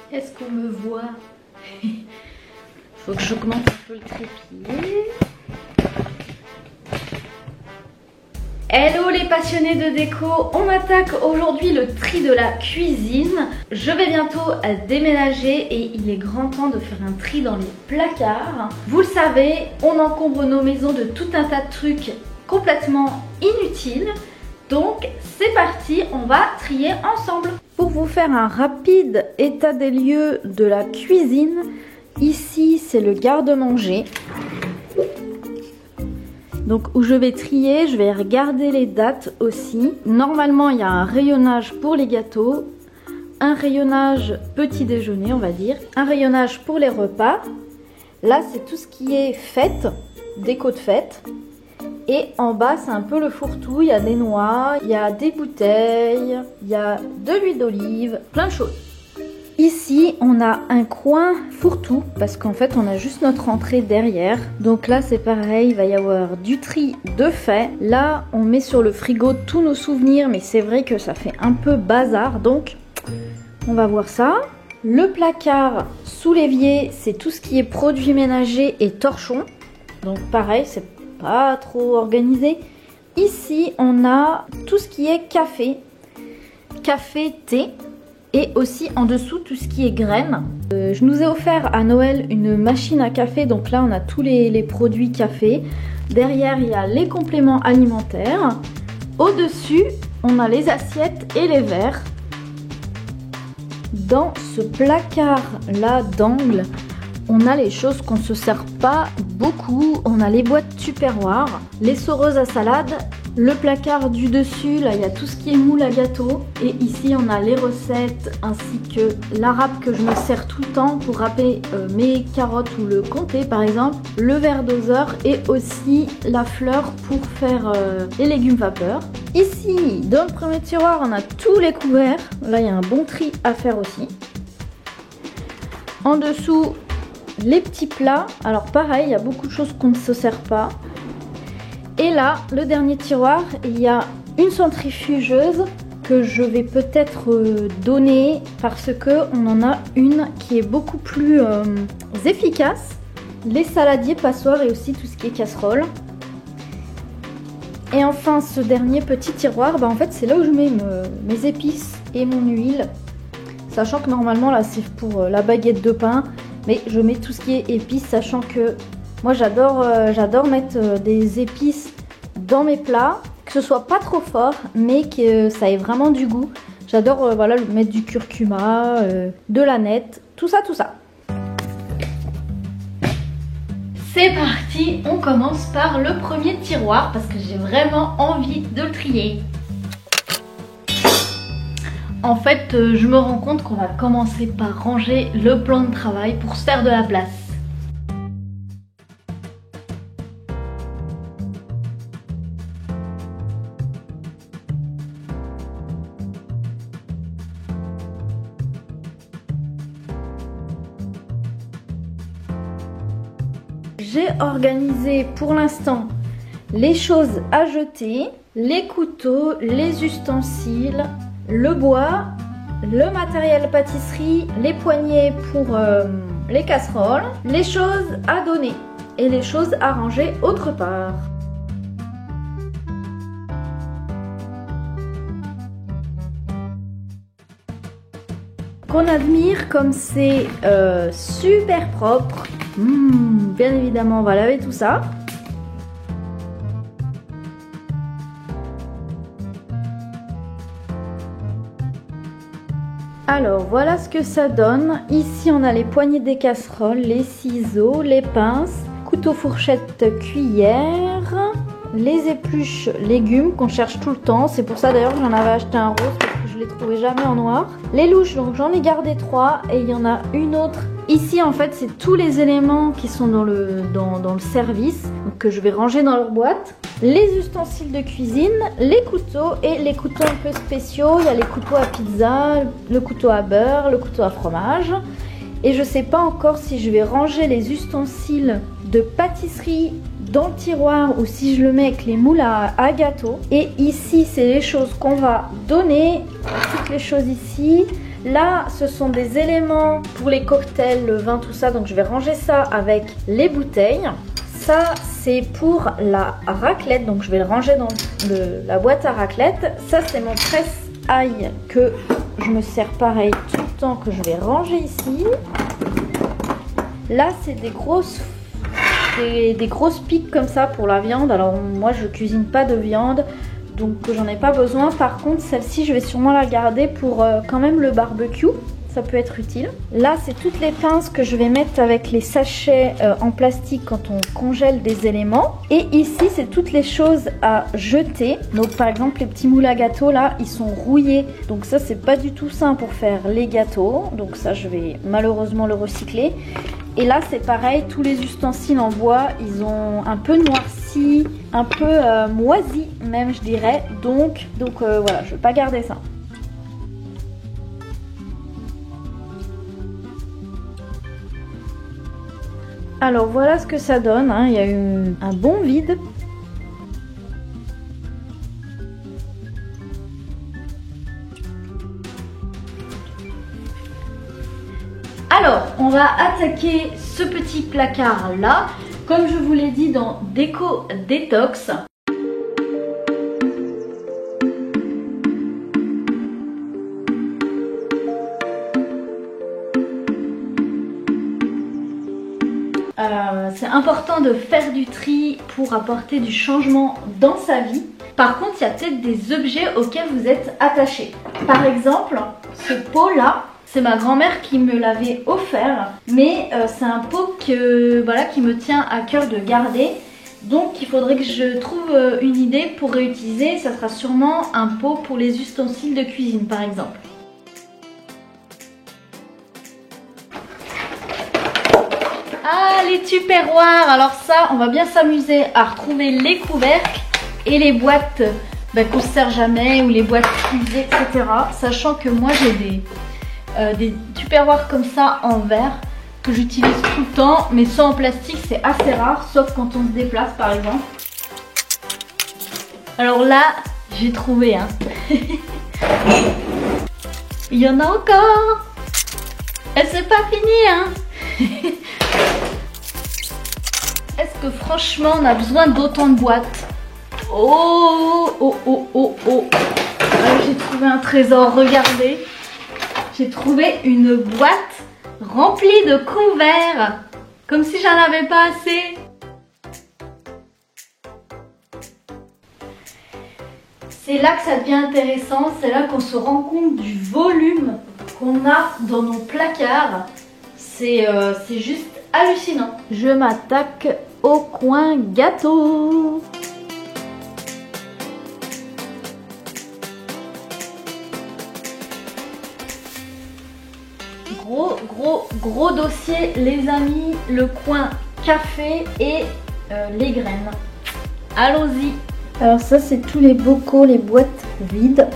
Est-ce qu'on me voit? Faut que j'augmente un peu le trépied. Hello les passionnés de déco, on attaque aujourd'hui le tri de la cuisine. Je vais bientôt déménager et il est grand temps de faire un tri dans les placards. Vous le savez, on encombre nos maisons de tout un tas de trucs complètement inutiles. Donc c'est parti, on va trier ensemble. Pour vous faire un rapide état des lieux de la cuisine, ici c'est le garde-manger. Donc où je vais trier, je vais regarder les dates aussi. Normalement il y a un rayonnage pour les gâteaux, un rayonnage petit déjeuner on va dire, un rayonnage pour les repas. Là c'est tout ce qui est fête, déco de fête. Et en bas c'est un peu le fourre-tout, il y a des noix, il y a des bouteilles, il y a de l'huile d'olive, plein de choses. Ici, on a un coin fourre-tout parce qu'en fait, on a juste notre entrée derrière. Donc là, c'est pareil, il va y avoir du tri de fait. Là, on met sur le frigo tous nos souvenirs, mais c'est vrai que ça fait un peu bazar. Donc, on va voir ça. Le placard sous l'évier, c'est tout ce qui est produits ménagers et torchons. Donc pareil, c'est pas trop organisé. Ici, on a tout ce qui est café, thé. Et aussi en dessous tout ce qui est graines. Je nous ai offert à Noël une machine à café. Donc là on a tous les produits café. Derrière il y a les compléments alimentaires. Au-dessus on a les assiettes et les verres. Dans ce placard là d'angle, on a les choses qu'on ne se sert pas beaucoup. On a les boîtes tupperware, les soreuses à salade. Le placard du dessus, là il y a tout ce qui est moule à gâteau. Et ici on a les recettes ainsi que la râpe que je me sers tout le temps pour râper mes carottes ou le comté par exemple. Le verre doseur et aussi la fleur pour faire les légumes vapeur. Ici dans le premier tiroir on a tous les couverts. Là il y a un bon tri à faire aussi. En dessous les petits plats. Alors pareil, il y a beaucoup de choses qu'on ne se sert pas. Et là, le dernier tiroir, il y a une centrifugeuse que je vais peut-être donner parce qu'on en a une qui est beaucoup plus efficace. Les saladiers, passoires et aussi tout ce qui est casserole. Et enfin, ce dernier petit tiroir, en fait, c'est là où je mets mes épices et mon huile. Sachant que normalement, là, c'est pour la baguette de pain. Mais je mets tout ce qui est épices, sachant que moi j'adore mettre des épices dans mes plats, que ce soit pas trop fort, mais que ça ait vraiment du goût. J'adore voilà, mettre du curcuma, de l'aneth, tout ça. C'est parti, on commence par le premier tiroir parce que j'ai vraiment envie de le trier. En fait, je me rends compte qu'on va commencer par ranger le plan de travail pour se faire de la place. J'ai organisé pour l'instant les choses à jeter, les couteaux, les ustensiles, le bois, le matériel pâtisserie, les poignées pour les casseroles, les choses à donner et les choses à ranger autre part. Qu'on admire comme c'est super propre. Bien évidemment, on va laver tout ça. Alors voilà ce que ça donne. Ici on a les poignées des casseroles, les ciseaux, les pinces, couteau, fourchette, cuillère, les épluches légumes qu'on cherche tout le temps. C'est pour ça d'ailleurs que j'en avais acheté un rose parce que je les trouvais jamais en noir. Les louches, donc j'en ai gardé 3 et il y en a une autre. Ici en fait c'est tous les éléments qui sont dans le service, donc, que je vais ranger dans leur boîte. Les ustensiles de cuisine, les couteaux et les couteaux un peu spéciaux. Il y a les couteaux à pizza, le couteau à beurre, le couteau à fromage. Et je sais pas encore si je vais ranger les ustensiles de pâtisserie dans le tiroir ou si je le mets avec les moules à gâteau. Et ici c'est les choses qu'on va donner, toutes les choses ici. Là, ce sont des éléments pour les cocktails, le vin, tout ça. Donc je vais ranger ça avec les bouteilles. Ça, c'est pour la raclette. Donc je vais le ranger dans la boîte à raclette. Ça, c'est mon presse-ail que je me sers pareil tout le temps, que je vais ranger ici. Là, c'est des grosses piques comme ça pour la viande. Alors moi, je cuisine pas de viande, donc j'en ai pas besoin. Par contre, celle-ci, je vais sûrement la garder pour quand même le barbecue. Ça peut être utile. Là, c'est toutes les pinces que je vais mettre avec les sachets en plastique quand on congèle des éléments. Et ici, c'est toutes les choses à jeter. Donc par exemple, les petits moules à gâteaux là, ils sont rouillés. Donc ça, c'est pas du tout sain pour faire les gâteaux. Donc ça, je vais malheureusement le recycler. Et là, c'est pareil, tous les ustensiles en bois, ils ont un peu noirci, un peu moisi même, je dirais. Donc voilà, je vais pas garder ça. Alors voilà ce que ça donne, hein. Il y a eu un bon vide. Alors, on va attaquer ce petit placard là, comme je vous l'ai dit dans Déco Détox. C'est important de faire du tri pour apporter du changement dans sa vie. Par contre, il y a peut-être des objets auxquels vous êtes attaché. Par exemple, ce pot là, c'est ma grand-mère qui me l'avait offert. Mais c'est un pot que, voilà, qui me tient à cœur de garder. Donc il faudrait que je trouve une idée pour réutiliser. Ça sera sûrement un pot pour les ustensiles de cuisine par exemple. Ah, les tupperwares. Alors ça, on va bien s'amuser à retrouver les couvercles et les boîtes qu'on se sert jamais, ou les boîtes usées, etc. Sachant que moi j'ai des tupperwares comme ça en verre que j'utilise tout le temps, mais ceux en plastique c'est assez rare, sauf quand on se déplace par exemple. Alors là, j'ai trouvé hein. Il y en a encore. Et c'est pas fini hein. Est-ce que franchement on a besoin d'autant de boîtes? Oh oh oh oh oh. J'ai trouvé un trésor, regardez. J'ai trouvé une boîte remplie de couverts. Comme si j'en avais pas assez. C'est là que ça devient intéressant. C'est là qu'on se rend compte du volume qu'on a dans nos placards. C'est juste hallucinant. Je m'attaque au coin gâteau. Gros dossier les amis, le coin café et les graines. Allons-y. Alors ça c'est tous les bocaux, les boîtes vides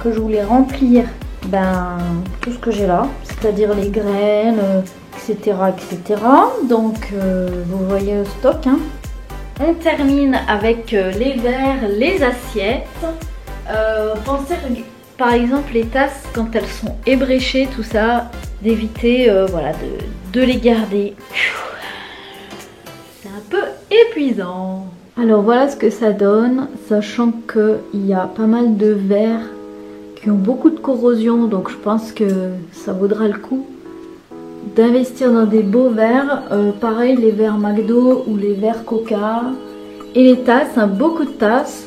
que je voulais remplir tout ce que j'ai là, c'est-à-dire les graines, etc. etc. Donc vous voyez le stock hein. On termine avec les verres, les assiettes. Pensez par exemple les tasses quand elles sont ébréchées, tout ça, d'éviter voilà, de les garder. C'est un peu épuisant. Alors voilà ce que ça donne, sachant qu'il y a pas mal de verres qui ont beaucoup de corrosion, donc je pense que ça vaudra le coup d'investir dans des beaux verres. Pareil les verres McDo ou les verres Coca. Et les tasses, hein, beaucoup de tasses.